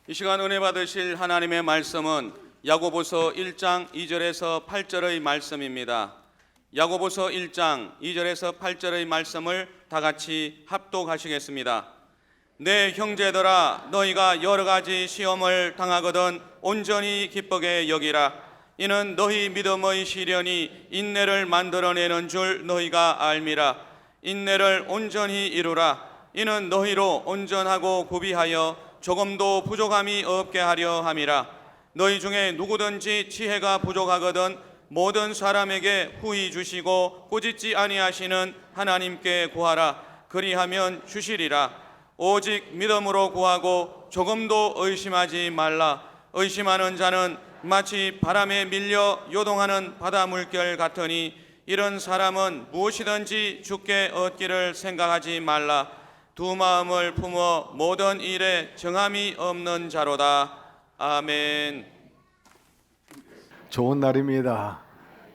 이 시간 은혜 받으실 하나님의 말씀은 야고보서 1장 2절에서 8절의 말씀입니다. 야고보서 1장 2절에서 8절의 말씀을 다 같이 합독하시겠습니다. 내 형제들아, 너희가 여러 가지 시험을 당하거든 온전히 기쁘게 여기라. 이는 너희 믿음의 시련이 인내를 만들어내는 줄 너희가 알미라. 인내를 온전히 이루라. 이는 너희로 온전하고 구비하여 조금도 부족함이 없게 하려 함이라. 너희 중에 누구든지 지혜가 부족하거든 모든 사람에게 후히 주시고 꾸짖지 아니하시는 하나님께 구하라. 그리하면 주시리라. 오직 믿음으로 구하고 조금도 의심하지 말라. 의심하는 자는 마치 바람에 밀려 요동하는 바다 물결 같으니 이런 사람은 무엇이든지 주께 얻기를 생각하지 말라. 두 마음을 품어 모든 일에 정함이 없는 자로다. 아멘. 좋은 날입니다.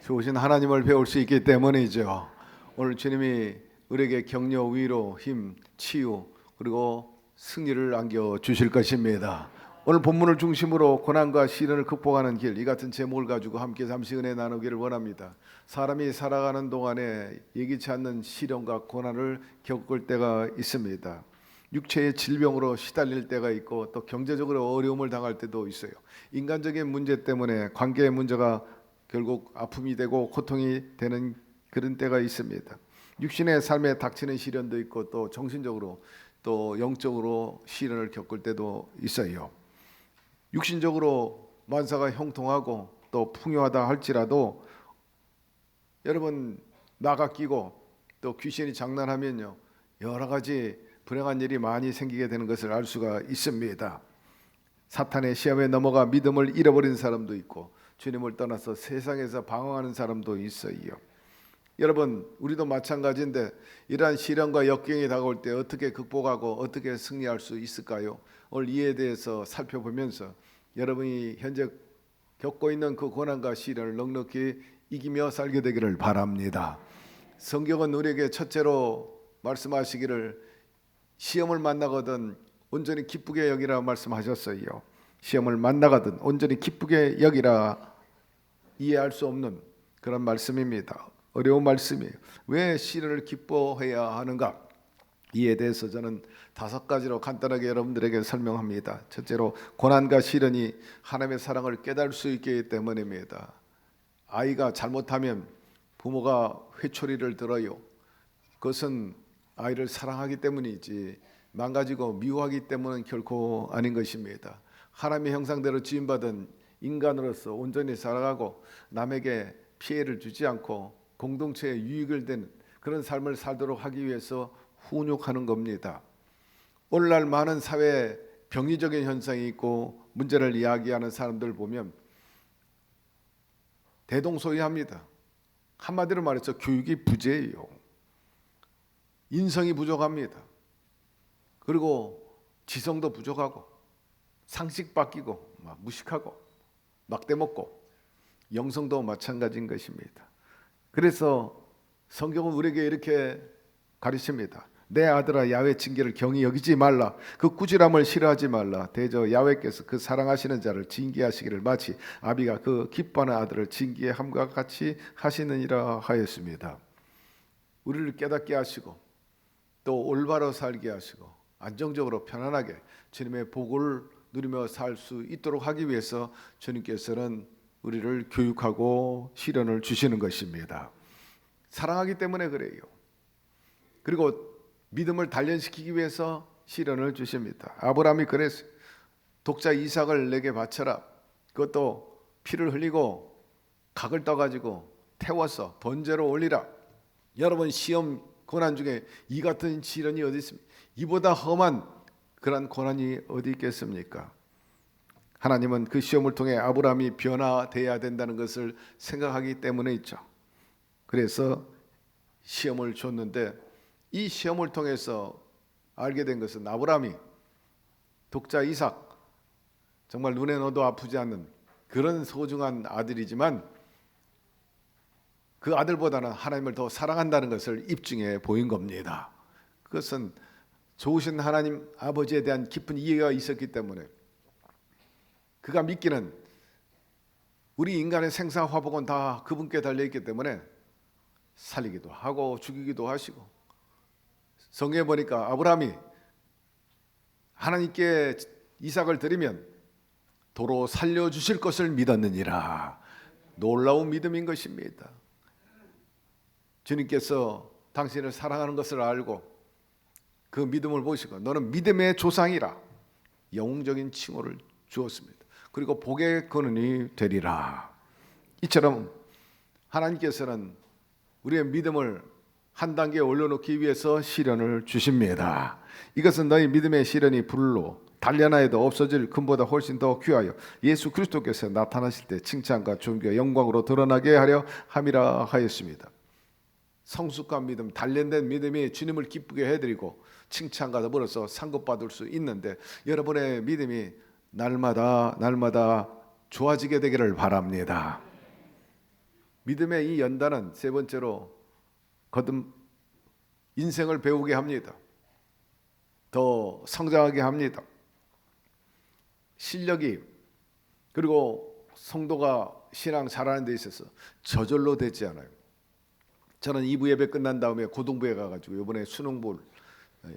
좋으신 하나님을 배울 수 있기 때문이죠. 오늘 주님이 우리에게 격려, 위로, 힘, 치유 그리고 승리를 안겨 주실 것입니다. 오늘 본문을 중심으로 고난과 시련을 극복하는 길, 이 같은 제목을 가지고 함께 잠시 은혜 나누기를 원합니다. 사람이 살아가는 동안에 예기치 않는 시련과 고난을 겪을 때가 있습니다. 육체의 질병으로 시달릴 때가 있고 또 경제적으로 어려움을 당할 때도 있어요. 인간적인 문제 때문에 관계의 문제가 결국 아픔이 되고 고통이 되는 그런 때가 있습니다. 육신의 삶에 닥치는 시련도 있고 또 정신적으로 또 영적으로 시련을 겪을 때도 있어요. 육신적으로 만사가 형통하고 또 풍요하다 할지라도 여러분 나가 끼고 또 귀신이 장난하면요 여러 가지 불행한 일이 많이 생기게 되는 것을 알 수가 있습니다. 사탄의 시험에 넘어가 믿음을 잃어버린 사람도 있고 주님을 떠나서 세상에서 방황하는 사람도 있어요. 여러분 우리도 마찬가지인데 이러한 시련과 역경이 다가올 때 어떻게 극복하고 어떻게 승리할 수 있을까요? 오늘 이에 대해서 살펴보면서 여러분이 현재 겪고 있는 그 고난과 시련을 넉넉히 이기며 살게 되기를 바랍니다. 성경은 우리에게 첫째로 말씀하시기를 시험을 만나거든 온전히 기쁘게 여기라 말씀하셨어요. 시험을 만나거든 온전히 기쁘게 여기라. 이해할 수 없는 그런 말씀입니다. 어려운 말씀이에요. 왜 시련을 기뻐해야 하는가? 이에 대해서 저는 5가지로 간단하게 여러분들에게 설명합니다. 첫째로 고난과 시련이 하나님의 사랑을 깨달을 수 있기 때문입니다. 아이가 잘못하면 부모가 회초리를 들어요. 그것은 아이를 사랑하기 때문이지 망가지고 미워하기 때문은 결코 아닌 것입니다. 하나님의 형상대로 지음받은 인간으로서 온전히 살아가고 남에게 피해를 주지 않고 공동체에 유익을 되는 그런 삶을 살도록 하기 위해서 훈육하는 겁니다. 오늘날 많은 사회에 병리적인 현상이 있고 문제를 이야기하는 사람들 보면 대동소이합니다. 한마디로 말해서 교육이 부재예요. 인성이 부족합니다. 그리고 지성도 부족하고 상식 바뀌고 막 무식하고 막대 먹고 영성도 마찬가지인 것입니다. 그래서 성경은 우리에게 이렇게 가르칩니다. 내 아들아 야훼 징계를 경히 여기지 말라. 그 꾸지람을 싫어하지 말라. 대저 야훼께서 그 사랑하시는 자를 징계하시기를 마치 아비가 그 기뻐하는 아들을 징계함과 같이 하시느니라 하였습니다. 우리를 깨닫게 하시고 또 올바로 살게 하시고 안정적으로 편안하게 주님의 복을 누리며 살 수 있도록 하기 위해서 주님께서는 우리를 교육하고 시련을 주시는 것입니다. 사랑하기 때문에 그래요. 그리고 믿음을 단련시키기 위해서 시련을 주십니다. 아브라함이 그랬어요. 독자 이삭을 내게 바쳐라. 그것도 피를 흘리고 각을 떠가지고 태워서 번제로 올리라. 여러분 시험 고난 중에 이 같은 시련이 어디 있습니까? 이보다 험한 그런 고난이 어디 있겠습니까? 하나님은 그 시험을 통해 아브라함이 변화돼야 된다는 것을 생각하기 때문에 있죠. 그래서 시험을 줬는데 이 시험을 통해서 알게 된 것은 아브라함이 독자 이삭 정말 눈에 넣어도 아프지 않는 그런 소중한 아들이지만 그 아들보다는 하나님을 더 사랑한다는 것을 입증해 보인 겁니다. 그것은 좋으신 하나님 아버지에 대한 깊은 이해가 있었기 때문에 그가 믿기는 우리 인간의 생사 화복은 다 그분께 달려있기 때문에 살리기도 하고 죽이기도 하시고, 성경에 보니까 아브라함이 하나님께 이삭을 드리면 도로 살려주실 것을 믿었느니라. 놀라운 믿음인 것입니다. 주님께서 당신을 사랑하는 것을 알고 그 믿음을 보시고 너는 믿음의 조상이라 영웅적인 칭호를 주었습니다. 그리고 복의 근원이 되리라. 이처럼 하나님께서는 우리의 믿음을 한 단계 올려놓기 위해서 시련을 주십니다. 이것은 너희 믿음의 시련이 불로 단련하여도 없어질 금보다 훨씬 더 귀하여 예수 그리스도께서 나타나실 때 칭찬과 존귀와 영광으로 드러나게 하려 함이라 하였습니다. 성숙한 믿음, 단련된 믿음이 주님을 기쁘게 해드리고 칭찬과 더불어서 상급받을 수 있는데, 여러분의 믿음이 날마다 좋아지게 되기를 바랍니다. 믿음의 이 연단은 세 번째로 거듭 인생을 배우게 합니다. 더 성장하게 합니다. 실력이, 그리고 성도가 신앙 잘하는 데 있어서 저절로 되지 않아요. 저는 2부 예배 끝난 다음에 고등부에 가가지고 이번에 수능볼,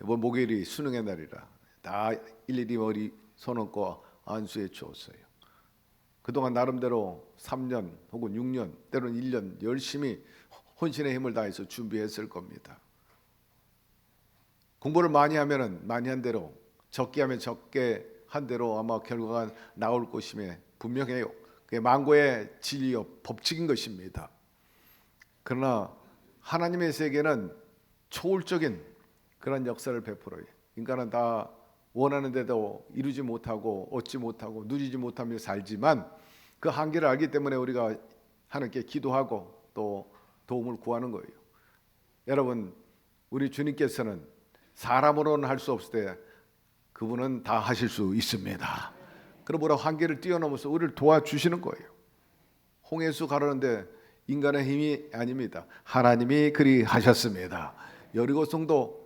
이번 목요일이 수능의 날이라 다 일일이 머리 손얹고 안수해 주었어요. 그동안 나름대로 3년 혹은 6년 때로는 1년 열심히 혼신의 힘을 다해서 준비했을 겁니다. 공부를 많이 하면은 많이 한 대로, 적게 하면 적게 한 대로 아마 결과가 나올 것임에 분명해요. 그게 만고의 진리요 법칙인 것입니다. 그러나 하나님의 세계는 초월적인 그런 역사를 베풀어요. 인간은 다 원하는데도 이루지 못하고 얻지 못하고 누리지 못하며 살지만 그 한계를 알기 때문에 우리가 하나님께 기도하고 또 도움을 구하는 거예요. 여러분, 우리 주님께서는 사람으로는 할 수 없을 때 그분은 다 하실 수 있습니다. 그러므로 한계를 뛰어넘어서 우리를 도와주시는 거예요. 홍해수 가르는데 인간의 힘이 아닙니다. 하나님이 그리 하셨습니다. 여리고성도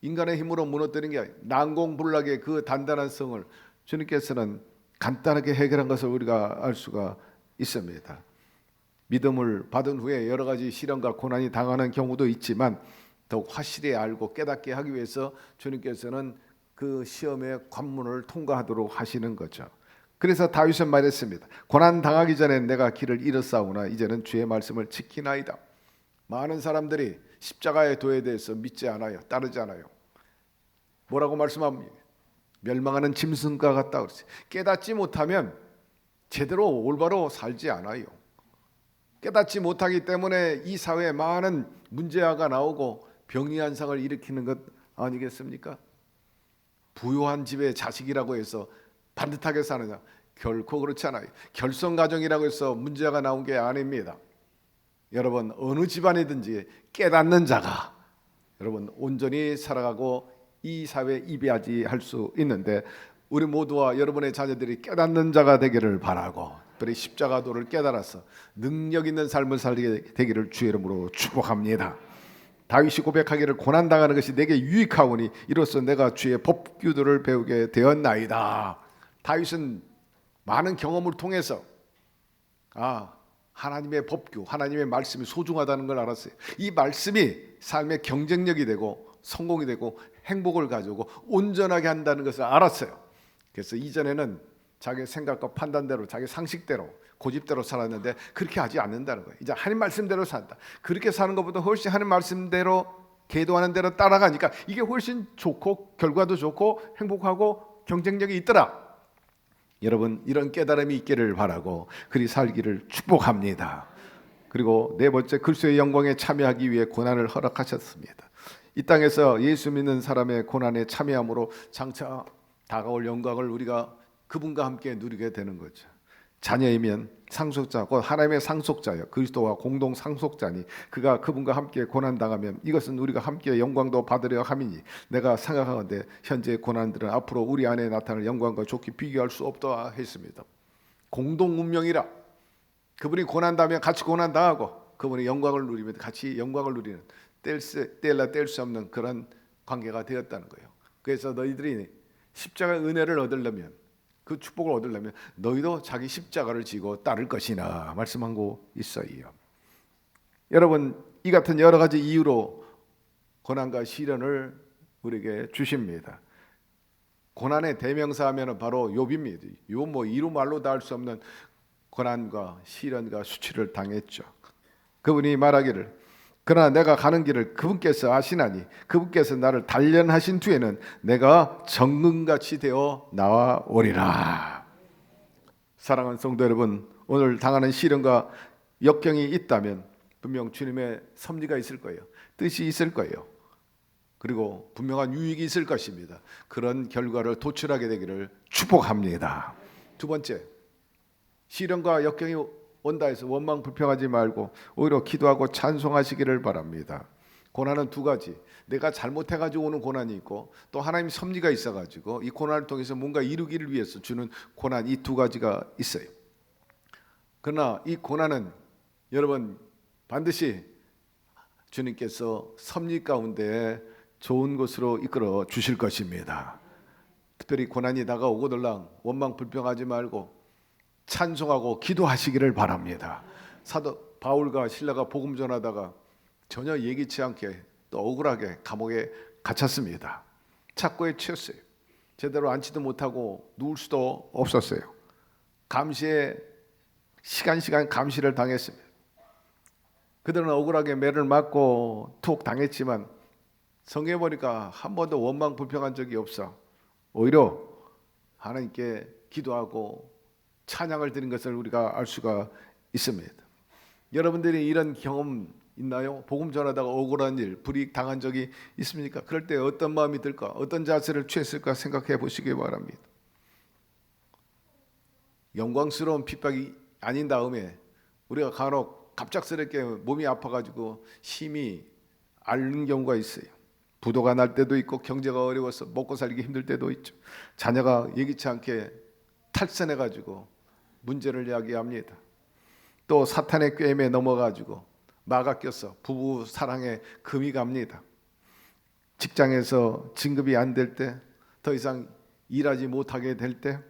인간의 힘으로 무너뜨린 게 아니라 난공불락의 그 단단한 성을 주님께서는 간단하게 해결한 것을 우리가 알 수가 있습니다. 믿음을 받은 후에 여러 가지 시련과 고난이 당하는 경우도 있지만 더욱 확실히 알고 깨닫게 하기 위해서 주님께서는 그 시험의 관문을 통과하도록 하시는 거죠. 그래서 다윗은 말했습니다. 고난 당하기 전에 내가 길을 잃었사오나 이제는 주의 말씀을 지키나이다. 많은 사람들이 십자가의 도에 대해서 믿지 않아요. 따르지 않아요. 뭐라고 말씀합니까? 멸망하는 짐승과 같다 그러지. 깨닫지 못하면 제대로 올바로 살지 않아요. 깨닫지 못하기 때문에 이 사회에 많은 문제가 나오고 병리 현상을 일으키는 것 아니겠습니까? 부유한 집의 자식이라고 해서 반듯하게 사느냐? 결코 그렇지 않아요. 결손가정이라고 해서 문제가 나온 게 아닙니다. 여러분, 어느 집안이든지 깨닫는 자가 여러분 온전히 살아가고 이 사회에 이배하지 수 있는데, 우리 모두와 여러분의 자녀들이 깨닫는 자가 되기를 바라고, 그리고 십자가도를 깨달아서 능력 있는 삶을 살게 되기를 주의 이름으로 축복합니다. 다윗이 고백하기를 고난당하는 것이 내게 유익하오니 이로써 내가 주의 법규들을 배우게 되었나이다. 다윗은 많은 경험을 통해서 하나님의 법규, 하나님의 말씀이 소중하다는 걸 알았어요. 이 말씀이 삶의 경쟁력이 되고 성공이 되고 행복을 가져오고 온전하게 한다는 것을 알았어요. 그래서 이전에는 자기 생각과 판단대로, 자기 상식대로, 고집대로 살았는데 그렇게 하지 않는다는 거예요. 이제 하나님 말씀대로 산다. 그렇게 사는 것보다 훨씬 하나님 말씀대로, 계도하는 대로 따라가니까 이게 훨씬 좋고 결과도 좋고 행복하고 경쟁력이 있더라. 여러분, 이런 깨달음이 있기를 바라고 그리 살기를 축복합니다. 그리고 네 번째, 그리스도의 영광에 참여하기 위해 고난을 허락하셨습니다. 이 땅에서 예수 믿는 사람의 고난에 참여함으로 장차 다가올 영광을 우리가 그분과 함께 누리게 되는 거죠. 자녀이면 상속자, 곧 하나님의 상속자여 그리스도와 공동 상속자니 그가 그분과 함께 고난당하면 이것은 우리가 함께 영광도 받으려 함이니 내가 생각하건대 현재 고난들은 앞으로 우리 안에 나타날 영광과 좋게 비교할 수 없다 했습니다. 공동 운명이라. 그분이 고난당하면 같이 고난당하고 그분이 영광을 누리면 같이 영광을 누리는 뗄 수 없는 그런 관계가 되었다는 거예요. 그래서 너희들이 십자가의 은혜를 얻으려면 그 축복을 얻으려면 너희도 자기 십자가를 지고 따를 것이나 말씀하고 있어요. 여러분, 이 같은 여러 가지 이유로 고난과 시련을 우리에게 주십니다. 고난의 대명사하면 바로 욥입니다. 욥 뭐 이루 말로 다 할 수 없는 고난과 시련과 수치를 당했죠. 그분이 말하기를 그러나 내가 가는 길을 그분께서 아시나니 그분께서 나를 단련하신 뒤에는 내가 정금같이 되어 나와오리라. 사랑하는 성도 여러분, 오늘 당하는 시련과 역경이 있다면 분명 주님의 섭리가 있을 거예요. 뜻이 있을 거예요. 그리고 분명한 유익이 있을 것입니다. 그런 결과를 도출하게 되기를 축복합니다. 두 번째, 시련과 역경이 온다 해서 원망 불평하지 말고 오히려 기도하고 찬송하시기를 바랍니다. 고난은 두 가지, 내가 잘못해가지고 오는 고난이 있고 또 하나님의 섭리가 있어가지고 이 고난을 통해서 뭔가 이루기를 위해서 주는 고난, 이 두 가지가 있어요. 그러나 이 고난은 여러분 반드시 주님께서 섭리 가운데 좋은 곳으로 이끌어 주실 것입니다. 특별히 고난이 다가오고들랑 원망 불평하지 말고 찬송하고 기도하시기를 바랍니다. 사도 바울과 실라가 복음 전하다가 전혀 예기치 않게 또 억울하게 감옥에 갇혔습니다. 착고에 치였어요. 제대로 앉지도 못하고 누울 수도 없었어요. 감시에 시간 감시를 당했습니다. 그들은 억울하게 매를 맞고 툭 당했지만 성경에 보니까 한 번도 원망 불평한 적이 없어. 오히려 하나님께 기도하고 찬양을 드린 것을 우리가 알 수가 있습니다. 여러분들이 이런 경험 있나요? 복음 전하다가 억울한 일, 불이익 당한 적이 있습니까? 그럴 때 어떤 마음이 들까? 어떤 자세를 취했을까 생각해 보시기 바랍니다. 영광스러운 핍박이 아닌 다음에 우리가 간혹 갑작스럽게 몸이 아파가지고 힘이 앓는 경우가 있어요. 부도가 날 때도 있고 경제가 어려워서 먹고 살기 힘들 때도 있죠. 자녀가 예기치 않게 탈선해가지고 문제를 야기합니다. 또 사탄의 꾀임에 넘어가지고 마가 껴서 부부 사랑에 금이 갑니다. 직장에서 진급이 안 될 때, 더 이상 일하지 못하게 될 때,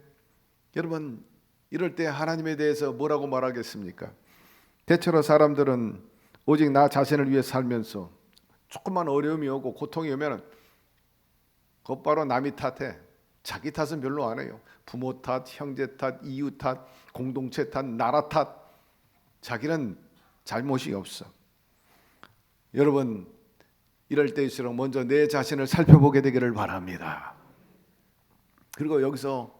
여러분 이럴 때 하나님에 대해서 뭐라고 말하겠습니까? 대체로 사람들은 오직 나 자신을 위해 살면서 조금만 어려움이 오고 고통이 오면 곧바로 남이 탓해. 자기 탓은 별로 안 해요. 부모 탓, 형제 탓, 이웃 탓, 공동체 탓, 나라 탓. 자기는 잘못이 없어. 여러분 이럴 때일수록 먼저 내 자신을 살펴보게 되기를 바랍니다. 그리고 여기서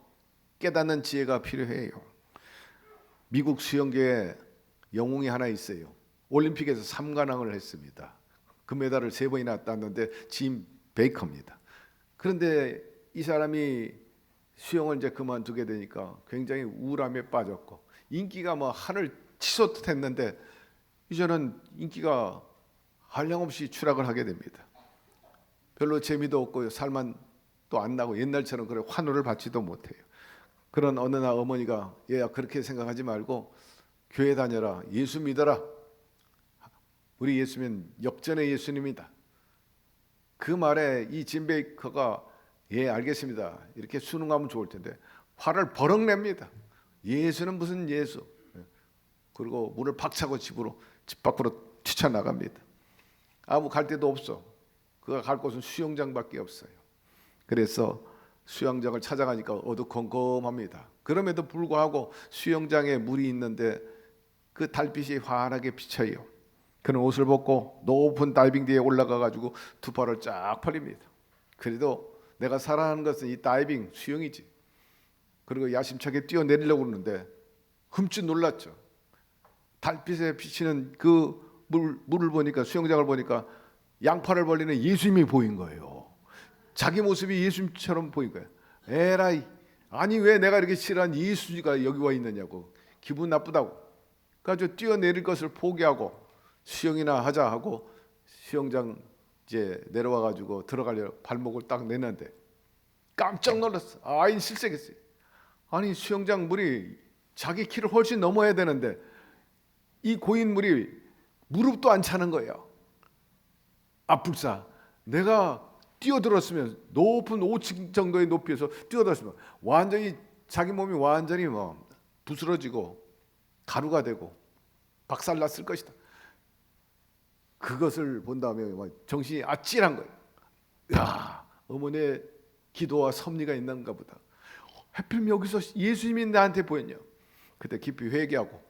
깨닫는 지혜가 필요해요. 미국 수영계에 영웅이 하나 있어요. 올림픽에서 3관왕을 했습니다. 금메달을 3번이나 땄는데 짐 베이커입니다. 그런데 이 사람이 수영을 이제 그만두게 되니까 굉장히 우울함에 빠졌고 인기가 뭐 하늘 치솟듯 했는데 이제는 인기가 한량없이 추락을 하게 됩니다. 별로 재미도 없고 살만 또 안 나고 옛날처럼 그래 환호를 받지도 못해요. 그런 어느 날 어머니가 얘야 그렇게 생각하지 말고 교회 다녀라. 예수 믿어라. 우리 예수는 역전의 예수님이다. 그 말에 이 짐 베이커가 예 알겠습니다. 이렇게 순응하면 좋을 텐데 화를 버럭 냅니다. 예수는 무슨 예수. 그리고 문을 박차고 집 밖으로 뛰쳐나갑니다. 아무 갈 데도 없어. 그가 갈 곳은 수영장밖에 없어요. 그래서 수영장을 찾아가니까 어두컴컴합니다. 그럼에도 불구하고 수영장에 물이 있는데 그 달빛이 환하게 비쳐요. 그는 옷을 벗고 높은 다이빙대에 올라가가지고 두 팔을 쫙 펼립니다. 그래도 내가 사랑하는 것은 이 다이빙, 수영이지. 그리고 야심차게 뛰어내리려고 그러는데 흠칫 놀랐죠. 달빛에 비치는 그 물을 보니까 수영장을 보니까 양팔을 벌리는 예수님이 보인 거예요. 자기 모습이 예수님처럼 보인 거예요. 에라이, 아니 왜 내가 이렇게 싫어한 예수가 여기 와 있느냐고 기분 나쁘다고. 그래서 뛰어내릴 것을 포기하고 수영이나 하자 하고 수영장 이제 내려와 가지고 들어가려 발목을 딱 내는데 깜짝 놀랐어. 아이 실색했어요. 아니 수영장 물이 자기 키를 훨씬 넘어야 되는데 이 고인 물이 무릎도 안 차는 거예요. 불사. 내가 뛰어들었으면 높은 5층 정도의 높이에서 뛰어들었으면 완전히 자기 몸이 완전히 부스러지고 가루가 되고 박살났을 것이다. 그것을 본 다음에 정신이 아찔한 거예요. 야, 어머니의 기도와 섭리가 있는가 보다. 하필 여기서 예수님이 나한테 보였냐. 그때 깊이 회개하고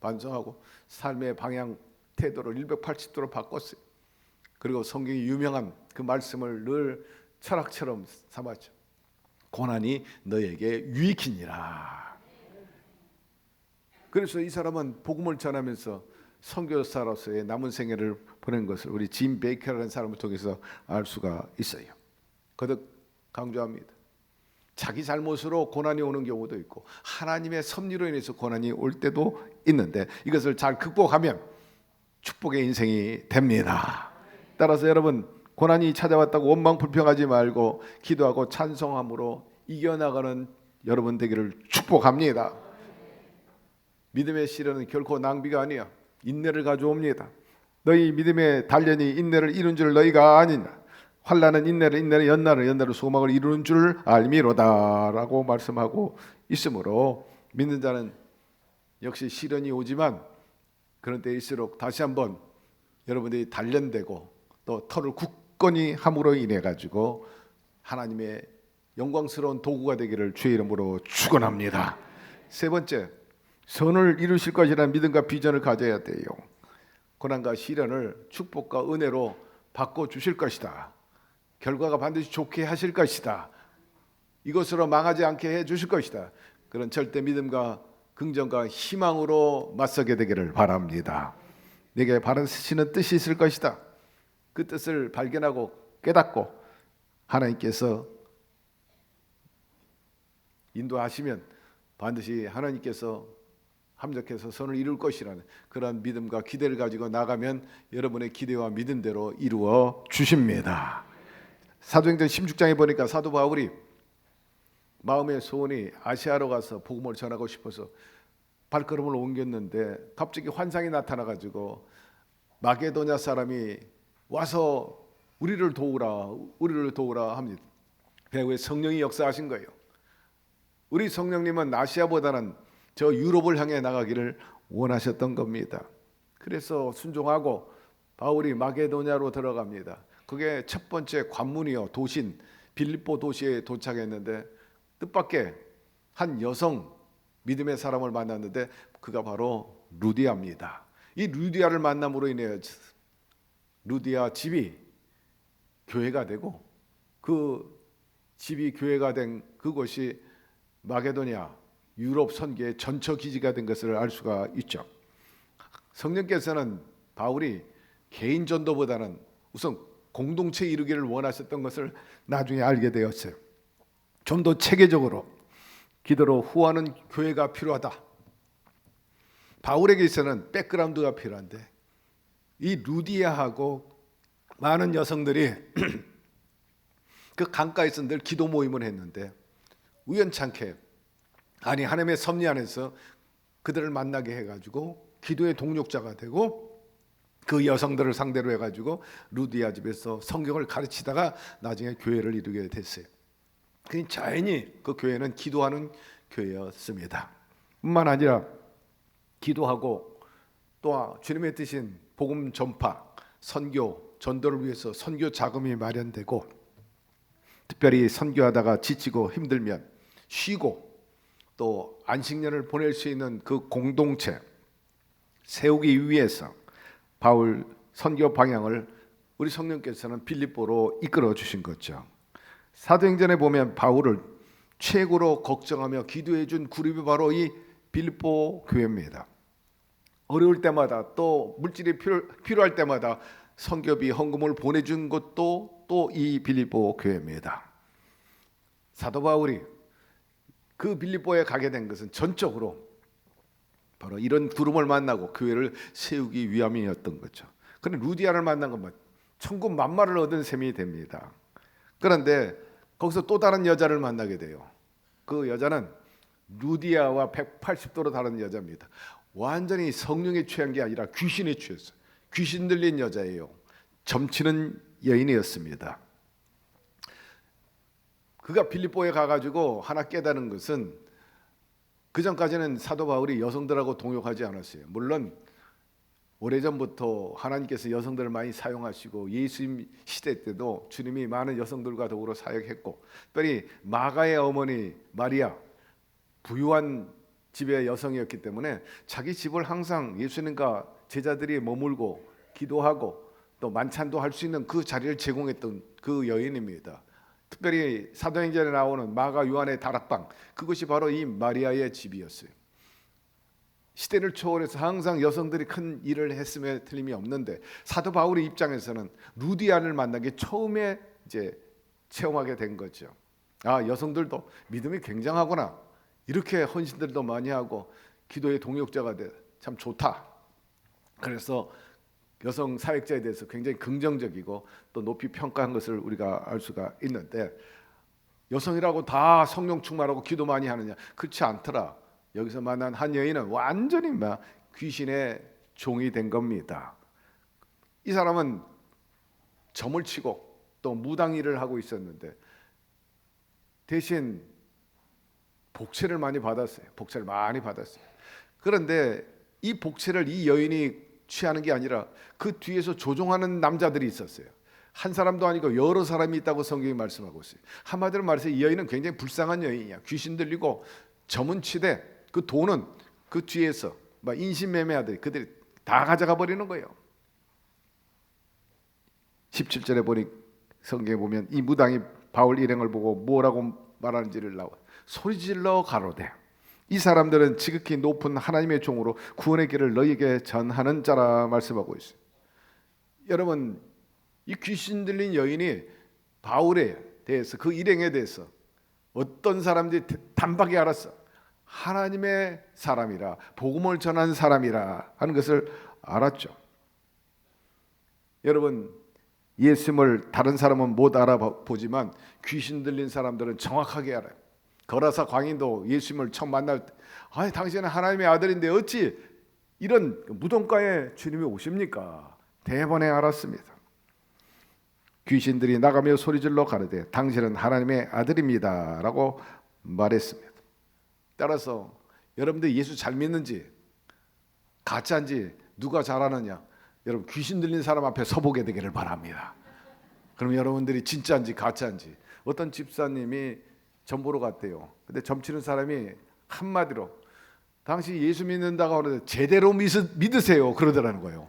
반성하고 삶의 방향 태도를 180도로 바꿨어요. 그리고 성경이 유명한 그 말씀을 늘 철학처럼 삼았죠. 고난이 너에게 유익이니라. 그래서 이 사람은 복음을 전하면서 선교사로서의 남은 생애를 보낸 것을 우리 짐 베이커라는 사람을 통해서 알 수가 있어요. 거듭 강조합니다. 자기 잘못으로 고난이 오는 경우도 있고 하나님의 섭리로 인해서 고난이 올 때도 있는데 이것을 잘 극복하면 축복의 인생이 됩니다. 따라서 여러분, 고난이 찾아왔다고 원망 불평하지 말고 기도하고 찬송함으로 이겨나가는 여러분 되기를 축복합니다. 믿음의 시련은 결코 낭비가 아니야. 인내를 가져옵니다. 너희 믿음의 단련이 인내를 이룬 줄 너희가 아니냐. 환난은 인내를, 인내는 연나를 소망을 이루는 줄 알미로다라고 말씀하고 있으므로 믿는 자는 역시 시련이 오지만 그런 때일수록 다시 한번 여러분들이 단련되고 또 털을 굳건히 함으로 인해 가지고 하나님의 영광스러운 도구가 되기를 주의 이름으로 축원합니다. 세 번째, 선을 이루실 것이라는 믿음과 비전을 가져야 돼요. 고난과 시련을 축복과 은혜로 바꿔 주실 것이다. 결과가 반드시 좋게 하실 것이다. 이것으로 망하지 않게 해 주실 것이다. 그런 절대 믿음과 긍정과 희망으로 맞서게 되기를 바랍니다. 내게 바라시는 뜻이 있을 것이다. 그 뜻을 발견하고 깨닫고 하나님께서 인도하시면 반드시 하나님께서 합력해서 선을 이룰 것이라는 그런 믿음과 기대를 가지고 나가면 여러분의 기대와 믿음대로 이루어 주십니다. 사도행전 16장에 보니까 사도 바울이 마음의 소원이 아시아로 가서 복음을 전하고 싶어서 발걸음을 옮겼는데 갑자기 환상이 나타나가지고 마게도냐 사람이 와서 우리를 도우라 합니다. 배후에 성령이 역사하신 거예요. 우리 성령님은 아시아보다는 저 유럽을 향해 나가기를 원하셨던 겁니다. 그래서 순종하고 바울이 마게도냐로 들어갑니다. 그게 첫 번째 관문이요, 도신 빌립보 도시에 도착했는데 뜻밖의 한 여성 믿음의 사람을 만났는데 그가 바로 루디아입니다. 이 루디아를 만남으로 인해 루디아 집이 교회가 되고 그 집이 교회가 된 그곳이 마게도냐 유럽 선교의 전처 기지가 된 것을 알 수가 있죠. 성령께서는 바울이 개인 전도보다는 우선 공동체 이루기를 원하셨던 것을 나중에 알게 되었어요. 좀 더 체계적으로 기도로 후하는 교회가 필요하다. 바울에게 있어서는 백그라운드가 필요한데 이 루디아하고 많은 여성들이 그 강가에서 늘 기도 모임을 했는데 우연찮게 하나님의 섭리 안에서 그들을 만나게 해가지고 기도의 동력자가 되고 그 여성들을 상대로 해가지고 루디아 집에서 성경을 가르치다가 나중에 교회를 이루게 됐어요. 그 자연히 그 교회는 기도하는 교회였습니다. 뿐만 아니라 기도하고 또 주님의 뜻인 복음 전파, 선교, 전도를 위해서 선교 자금이 마련되고 특별히 선교하다가 지치고 힘들면 쉬고 또 안식년을 보낼 수 있는 그 공동체 세우기 위해서 바울 선교 방향을 우리 성령께서는 빌립보로 이끌어 주신 거죠. 사도행전에 보면 바울을 최고로 걱정하며 기도해 준 그룹이 바로 이 빌립보 교회입니다. 어려울 때마다 또 물질이 필요할 때마다 선교비 헌금을 보내준 것도 또 이 빌립보 교회입니다. 사도 바울이 그 빌립보에 가게 된 것은 전적으로 바로 이런 그룹을 만나고 교회를 세우기 위함이었던 거죠. 그런데 루디아를 만난 것만 천군 만마를 얻은 셈이 됩니다. 그런데 거기서 또 다른 여자를 만나게 돼요. 그 여자는 루디아와 180도로 다른 여자입니다. 완전히 성령에 취한 게 아니라 귀신에 취했어요. 귀신 들린 여자예요. 점치는 여인이었습니다. 그가 빌립보에 가가지고 하나 깨달은 것은 그 전까지는 사도 바울이 여성들하고 동역하지 않았어요. 물론 오래전부터 하나님께서 여성들을 많이 사용하시고 예수님 시대 때도 주님이 많은 여성들과 더불어 사역했고, 특별히 마가의 어머니 마리아 부유한 집의 여성이었기 때문에 자기 집을 항상 예수님과 제자들이 머물고 기도하고 또 만찬도 할 수 있는 그 자리를 제공했던 그 여인입니다. 특별히 사도행전에 나오는 마가 요한의 다락방, 그것이 바로 이 마리아의 집이었어요. 시대를 초월해서 항상 여성들이 큰 일을 했음에 틀림이 없는데, 사도 바울의 입장에서는 루디안을 만나기 처음에 이제 체험하게 된 거죠. 아, 여성들도 믿음이 굉장하구나, 이렇게 헌신들도 많이 하고 기도의 동역자가 돼 참 좋다. 그래서 여성 사역자에 대해서 굉장히 긍정적이고 또 높이 평가한 것을 우리가 알 수가 있는데, 여성이라고 다 성령 충만하고 기도 많이 하느냐? 그렇지 않더라. 여기서 만난 한 여인은 완전히 막 귀신의 종이 된 겁니다. 이 사람은 점을 치고 또 무당 일을 하고 있었는데 대신 복채를 많이 받았어요. 복채를 많이 받았어요. 그런데 이 복채를 이 여인이 취하는 게 아니라 그 뒤에서 조종하는 남자들이 있었어요. 한 사람도 아니고 여러 사람이 있다고 성경이 말씀하고 있어요. 한마디로 말해서 이 여인은 굉장히 불쌍한 여인이야. 귀신 들리고 점은 치되 그 돈은 그 뒤에서 막 인신매매하듯이 그들이 다 가져가 버리는 거예요. 17절에 보니 성경에 보면 이 무당이 바울 일행을 보고 뭐라고 말하는지를 나와 소리질러 가로되 이 사람들은 지극히 높은 하나님의 종으로 구원의 길을 너희에게 전하는 자라 말씀하고 있어요. 여러분, 이 귀신 들린 여인이 바울에 대해서, 그 일행에 대해서 어떤 사람들이 단박에 알았어. 하나님의 사람이라, 복음을 전한 사람이라 하는 것을 알았죠. 여러분, 예수님을 다른 사람은 못 알아보지만 귀신 들린 사람들은 정확하게 알아요. 거라사 광인도 예수님을 처음 만날 때, 아니 당신은 하나님의 아들인데 어찌 이런 무덤가에 주님이 오십니까? 대번에 알았습니다. 귀신들이 나가며 소리질러 가르되 당신은 하나님의 아들입니다 라고 말했습니다. 따라서 여러분들 예수 잘 믿는지 가짜인지 누가 잘하느냐, 여러분 귀신 들린 사람 앞에 서보게 되기를 바랍니다. 그럼 여러분들이 진짜인지 가짜인지. 어떤 집사님이 점 보러 갔대요. 근데 점 치는 사람이 한마디로 당신 예수 믿는다고 하는데 제대로 믿으세요 그러더라는 거예요.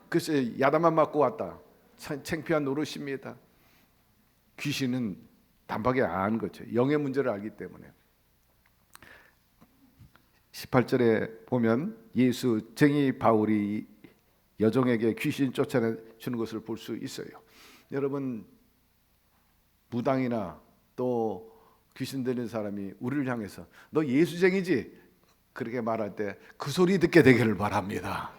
그래서 야단만 맞고 왔다. 창피한 노릇입니다. 귀신은 단박에 아는 거죠. 영의 문제를 알기 때문에. 18절에 보면 예수 증인 바울이 여종에게 귀신 쫓아내주는 것을 볼 수 있어요. 여러분, 무당이나 또 귀신 들린 사람이 우리를 향해서 너 예수쟁이지? 그렇게 말할 때 그 소리 듣게 되기를 바랍니다.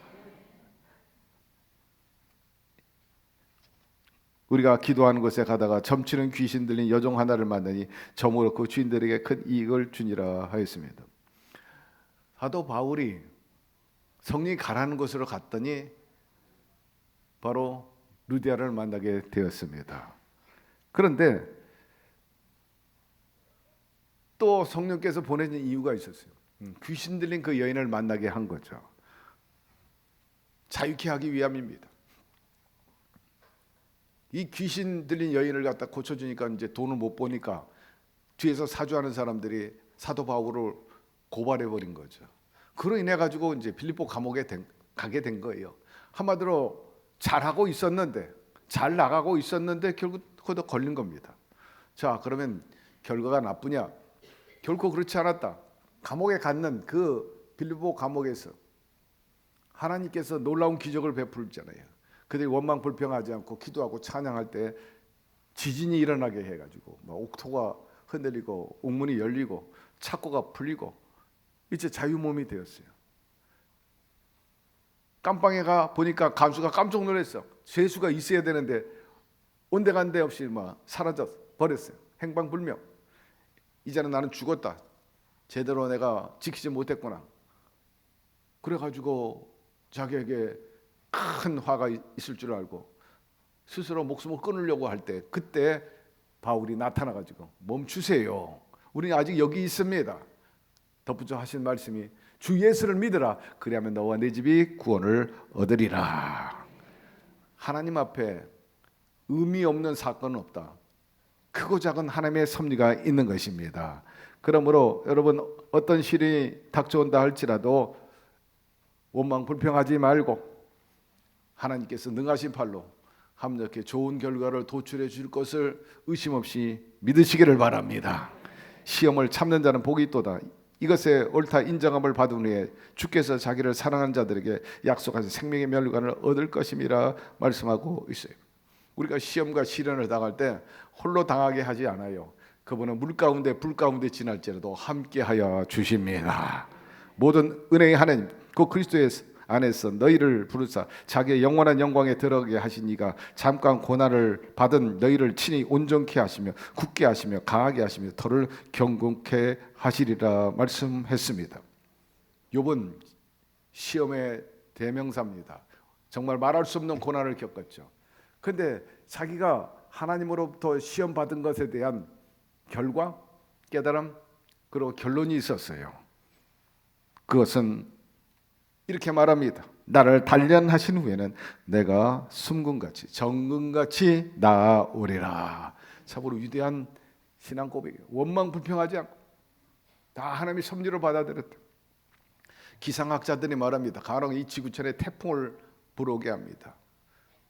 우리가 기도하는 곳에 가다가 점치는 귀신 들린 여종 하나를 만나니 점으로 그 주인들에게 큰 이익을 주니라 하였습니다. 사도 바울이 성령이 가라는 곳으로 갔더니 바로 루디아를 만나게 되었습니다. 그런데 또 성령께서 보내준 이유가 있었어요. 귀신 들린 그 여인을 만나게 한 거죠. 자유케 하기 위함입니다. 이 귀신 들린 여인을 갖다 고쳐주니까 이제 돈을 못 보니까 뒤에서 사주하는 사람들이 사도 바울을 고발해 버린 거죠. 그로 인해 가지고 이제 빌립보 감옥에 가게 된 거예요. 한마디로 잘하고 있었는데, 잘 나가고 있었는데 결국 그것도 걸린 겁니다. 자, 그러면 결과가 나쁘냐? 결코 그렇지 않았다. 감옥에 갔는 그 빌립보 감옥에서 하나님께서 놀라운 기적을 베풀잖아요. 그들이 원망 불평하지 않고 기도하고 찬양할 때 지진이 일어나게 해가지고 막 옥토가 흔들리고 옥문이 열리고 착고가 풀리고 이제 자유몸이 되었어요. 깜방에 가 보니까 간수가 깜짝 놀랐어. 죄수가 있어야 되는데 온데간데 없이 막 사라져 버렸어요. 행방불명. 이제는 나는 죽었다. 제대로 내가 지키지 못했구나. 그래가지고 자기에게 큰 화가 있을 줄 알고 스스로 목숨을 끊으려고 할 때, 그때 바울이 나타나가지고 멈추세요. 우리는 아직 여기 있습니다. 덧붙여 하신 말씀이 주 예수를 믿으라. 그리하면 너와 네 집이 구원을 얻으리라. 하나님 앞에 의미 없는 사건은 없다. 크고 작은 하나님의 섭리가 있는 것입니다. 그러므로 여러분 어떤 시련이 닥쳐온다 할지라도 원망 불평하지 말고 하나님께서 능하신 팔로 합력해 좋은 결과를 도출해 줄 것을 의심 없이 믿으시기를 바랍니다. 시험을 참는 자는 복이 있도다. 이것에 옳다 인정함을 받은 후에 주께서 자기를 사랑하는 자들에게 약속하신 생명의 멸관을 얻을 것임이라 말씀하고 있어요. 우리가 시험과 시련을 당할 때 홀로 당하게 하지 않아요. 그분은 물 가운데 불 가운데 지날지라도 함께하여 주십니다. 모든 은혜의 하나님 그 그리스도의 안에서 너희를 부르사 자기의 영원한 영광에 들어가게 하신 이가 잠깐 고난을 받은 너희를 친히 온전케 하시며 굳게 하시며 강하게 하시며 더를 경건케 하시리라 말씀했습니다. 욥은 시험의 대명사입니다. 정말 말할 수 없는 고난을 겪었죠. 그런데 자기가 하나님으로부터 시험 받은 것에 대한 결과, 깨달음, 그리고 결론이 있었어요. 그것은 이렇게 말합니다. 나를 단련하신 후에는 내가 숨금같이 정금같이 나아오리라. 참으로 위대한 신앙 고백이에요. 원망 불평하지 않고 다 하나님의 섭리로 받아들였다. 기상학자들이 말합니다. 가령 이 지구촌에 태풍을 불어오게 합니다.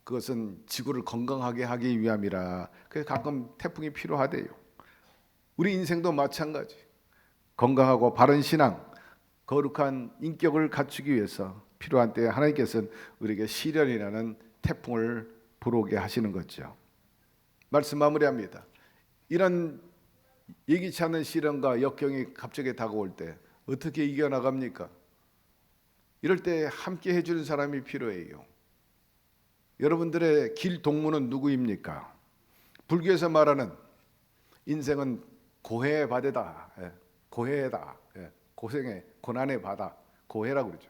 그것은 지구를 건강하게 하기 위함이라. 그래서 가끔 태풍이 필요하대요. 우리 인생도 마찬가지. 건강하고 바른 신앙, 거룩한 인격을 갖추기 위해서 필요한 때에 하나님께서는 우리에게 시련이라는 태풍을 불어오게 하시는 거죠. 말씀 마무리합니다. 이런 예기치 않은 시련과 역경이 갑자기 다가올 때 어떻게 이겨나갑니까? 이럴 때 함께 해주는 사람이 필요해요. 여러분들의 길 동무는 누구입니까? 불교에서 말하는 인생은 고해의 바다다. 고해다. 고생의 고난의 바다. 고해라고 그러죠.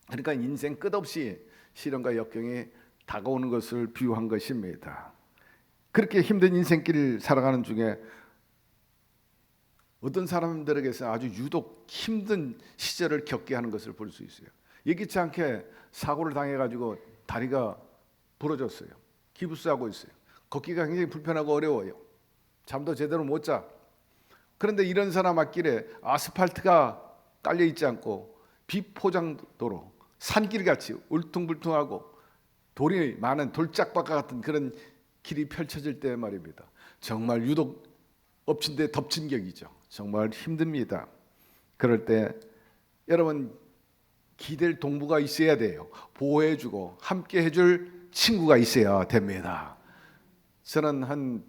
그러니까 인생 끝없이 시련과 역경이 다가오는 것을 비유한 것입니다. 그렇게 힘든 인생길을 살아가는 중에 어떤 사람들에게서 아주 유독 힘든 시절을 겪게 하는 것을 볼 수 있어요. 예기치 않게 사고를 당해가지고 다리가 부러졌어요. 기부스하고 있어요. 걷기가 굉장히 불편하고 어려워요. 잠도 제대로 못 자. 그런데 이런 사람 앞길에 아스팔트가 깔려 있지 않고 비포장도로 산길같이 울퉁불퉁하고 돌이 많은 돌짝밭과 같은 그런 길이 펼쳐질 때 말입니다. 정말 유독 엎친 데 덮친 격이죠. 정말 힘듭니다. 그럴 때 여러분 기댈 동무가 있어야 돼요. 보호해주고 함께 해줄 친구가 있어야 됩니다. 저는 한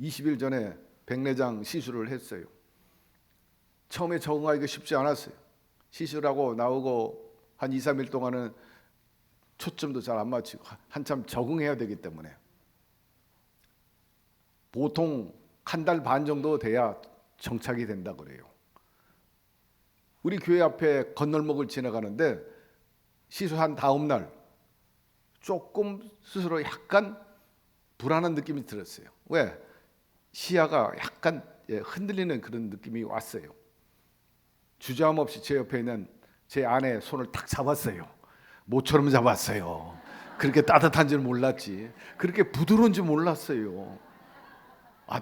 20일 전에 백내장 시술을 했어요. 처음에 적응하기가 쉽지 않았어요. 시술하고 나오고 한 2, 3일 동안은 초점도 잘 안 맞추고 한참 적응해야 되기 때문에 보통 한 달 반 정도 돼야 정착이 된다고 그래요. 우리 교회 앞에 건널목을 지나가는데 시술한 다음 날 조금 스스로 약간 불안한 느낌이 들었어요. 왜? 시야가 약간 흔들리는 그런 느낌이 왔어요. 주저함없이 제 옆에 있는 제 아내 손을 탁 잡았어요. 모처럼 잡았어요. 그렇게 따뜻한 줄 몰랐지. 그렇게 부드러운 줄 몰랐어요.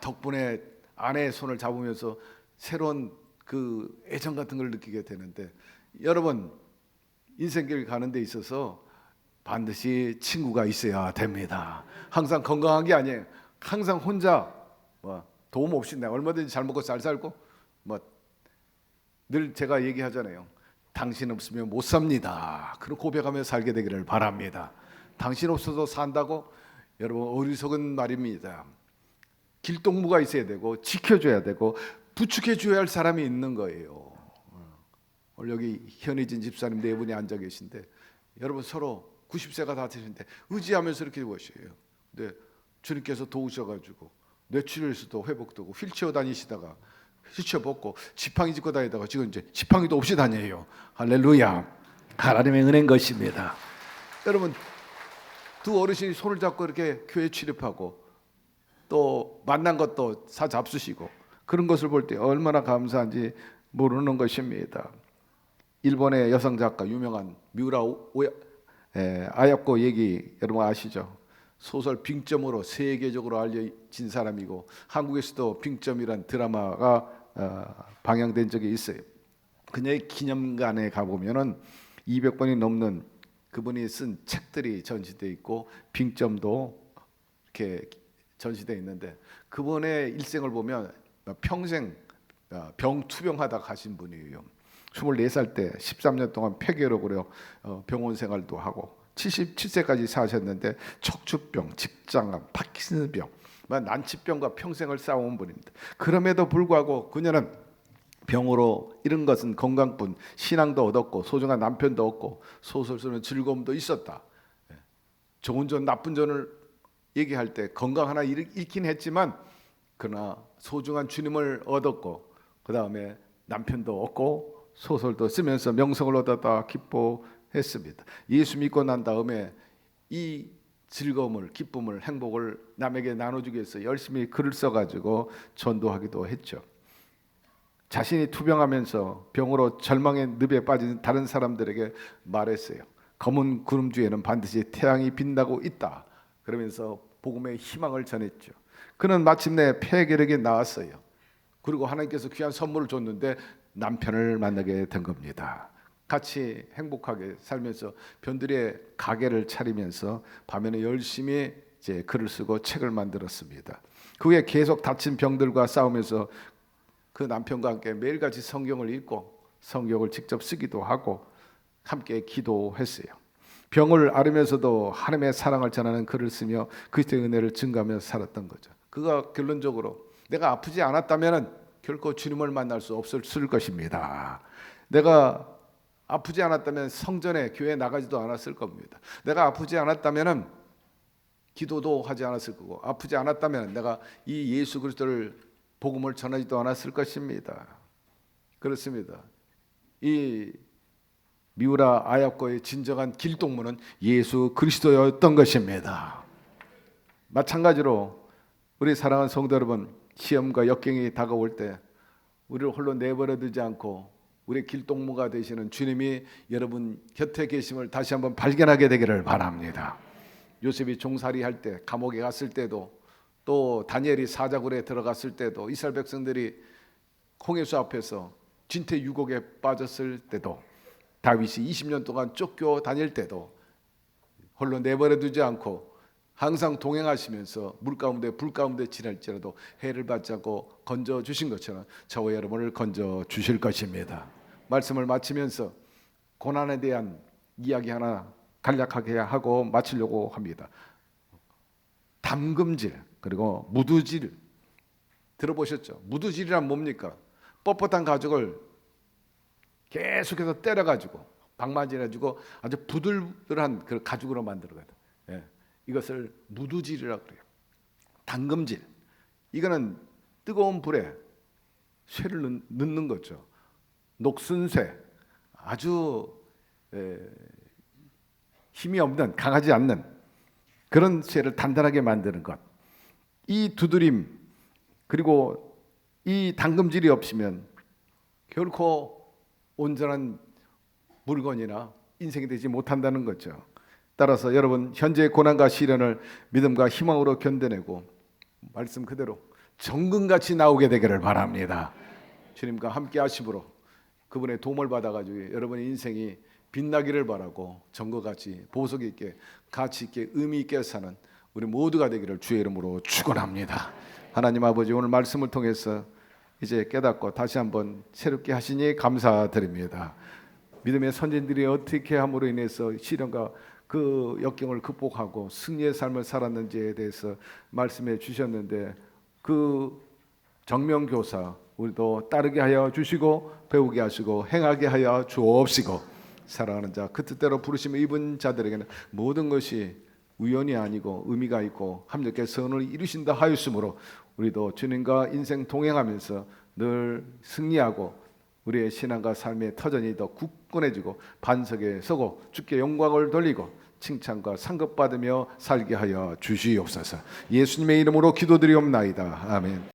덕분에 아내의 손을 잡으면서 새로운 그 애정 같은 걸 느끼게 되는데, 여러분 인생길 가는 데 있어서 반드시 친구가 있어야 됩니다. 항상 건강한 게 아니에요. 항상 혼자 도움 없이 내가 얼마든지 잘 먹고 잘 살고 늘 제가 얘기하잖아요. 당신 없으면 못 삽니다. 그런 고백하며 살게 되기를 바랍니다. 당신 없어도 산다고? 여러분 어리석은 말입니다. 길동무가 있어야 되고 지켜줘야 되고 부축해줘야 할 사람이 있는 거예요. 오늘 여기 현희진 집사님 네 분이 앉아 계신데 여러분 서로 90세가 다 되시는데 의지하면서 이렇게 보셔요. 근데 주님께서 도우셔가지고 뇌출혈에서도 회복되고 휠체어 다니시다가 휠체어 벗고 지팡이 짚고 다니다가 지금 이제 지팡이도 없이 다녀요. 할렐루야. 하나님의 은혜인 것입니다. 여러분 두 어르신이 손을 잡고 이렇게 교회 출입하고 또 만난 것도 사 잡수시고 그런 것을 볼 때 얼마나 감사한지 모르는 것입니다. 일본의 여성 작가 유명한 아야코 얘기 여러분 아시죠? 소설 빙점으로 세계적으로 알려진 사람이고 한국에서도 빙점이란 드라마가 방영된 적이 있어요. 그녀의 기념관에 가보면은 200권이 넘는 그분이 쓴 책들이 전시되어 있고 빙점도 이렇게 전시되어 있는데 그분의 일생을 보면 평생 병투병하다 가신 분이에요. 24살 때 13년 동안 폐결핵으로 병원 생활도 하고 77세까지 사셨는데 척추병, 직장암, 파킨슨병, 난치병과 평생을 싸워온 분입니다. 그럼에도 불구하고 그녀는 병으로 잃은 것은 건강뿐 신앙도 얻었고 소중한 남편도 얻고 소설 쓰는 즐거움도 있었다. 좋은 점 나쁜 점을 얘기할 때 건강 하나 잃긴 했지만 그러나 소중한 주님을 얻었고 그 다음에 남편도 얻고 소설도 쓰면서 명성을 얻었다 기뻐했습니다. 예수 믿고 난 다음에 이 즐거움을, 기쁨을, 행복을 남에게 나눠주기 위해서 열심히 글을 써가지고 전도하기도 했죠. 자신이 투병하면서 병으로 절망의 늪에 빠진 다른 사람들에게 말했어요. 검은 구름주에는 반드시 태양이 빛나고 있다. 그러면서 복음의 희망을 전했죠. 그는 마침내 폐결핵이 나았어요. 그리고 하나님께서 귀한 선물을 줬는데 남편을 만나게 된 겁니다. 같이 행복하게 살면서 변두리에 가게를 차리면서 밤에는 열심히 이제 글을 쓰고 책을 만들었습니다. 그 후에 계속 다친 병들과 싸우면서 그 남편과 함께 매일같이 성경을 읽고 성경을 직접 쓰기도 하고 함께 기도했어요. 병을 앓으면서도 하나님의 사랑을 전하는 글을 쓰며 그리스도의 은혜를 증가하며 살았던 거죠. 그가 결론적으로 내가 아프지 않았다면 결코 주님을 만날 수 없을 것입니다. 내가 아프지 않았다면 성전에 교회에 나가지도 않았을 겁니다. 내가 아프지 않았다면 기도도 하지 않았을 거고 아프지 않았다면 내가 이 예수 그리스도를 복음을 전하지도 않았을 것입니다. 그렇습니다. 이 미우라 아야코의 진정한 길동무는 예수 그리스도였던 것입니다. 마찬가지로 우리 사랑하는 성도 여러분, 시험과 역경이 다가올 때 우리를 홀로 내버려 두지 않고 우리 길동무가 되시는 주님이 여러분 곁에 계심을 다시 한번 발견하게 되기를 바랍니다. 요셉이 종살이 할 때 감옥에 갔을 때도 또 다니엘이 사자굴에 들어갔을 때도 이스라엘 백성들이 홍해수 앞에서 진퇴 유곡에 빠졌을 때도 다윗이 20년 동안 쫓겨 다닐 때도 홀로 내버려 두지 않고 항상 동행하시면서 물 가운데 불 가운데 지날지라도 해를 받지 않고 건져 주신 것처럼 저와 여러분을 건져 주실 것입니다. 말씀을 마치면서 고난에 대한 이야기 하나 간략하게 하고 마치려고 합니다. 담금질 그리고 무두질 들어보셨죠? 무두질이란 뭡니까? 뻣뻣한 가죽을 계속해서 때려가지고 방망이해가지고 아주 부들부들한 그 가죽으로 만들어가지고 이것을 무두질이라고 그래요. 담금질 이거는 뜨거운 불에 쇠를 넣는 거죠. 녹슨 쇠 아주 힘이 없는 강하지 않는 그런 쇠를 단단하게 만드는 것. 이 두드림 그리고 이 담금질이 없으면 결코 온전한 물건이나 인생이 되지 못한다는 거죠. 따라서 여러분 현재의 고난과 시련을 믿음과 희망으로 견뎌내고 말씀 그대로 정금같이 나오게 되기를 바랍니다. 주님과 함께 하심으로 그분의 도움을 받아가지고 여러분의 인생이 빛나기를 바라고 정금같이 보석 있게 가치 있게 의미 있게 사는 우리 모두가 되기를 주의 이름으로 축원합니다. 하나님 아버지 오늘 말씀을 통해서 이제 깨닫고 다시 한번 새롭게 하시니 감사드립니다. 믿음의 선진들이 어떻게 함으로 인해서 시련과 그 역경을 극복하고 승리의 삶을 살았는지에 대해서 말씀해 주셨는데 그 정명교사 우리도 따르게 하여 주시고 배우게 하시고 행하게 하여 주옵시고 사랑하는 자 그 뜻대로 부르심을 입은 자들에게는 모든 것이 우연이 아니고 의미가 있고 합력의 선을 이루신다 하였으므로 우리도 주님과 인생 동행하면서 늘 승리하고 우리의 신앙과 삶의 터전이 더 굳건해지고 반석에 서고 주께 영광을 돌리고 칭찬과 상급받으며 살게 하여 주시옵소서. 예수님의 이름으로 기도드리옵나이다. 아멘.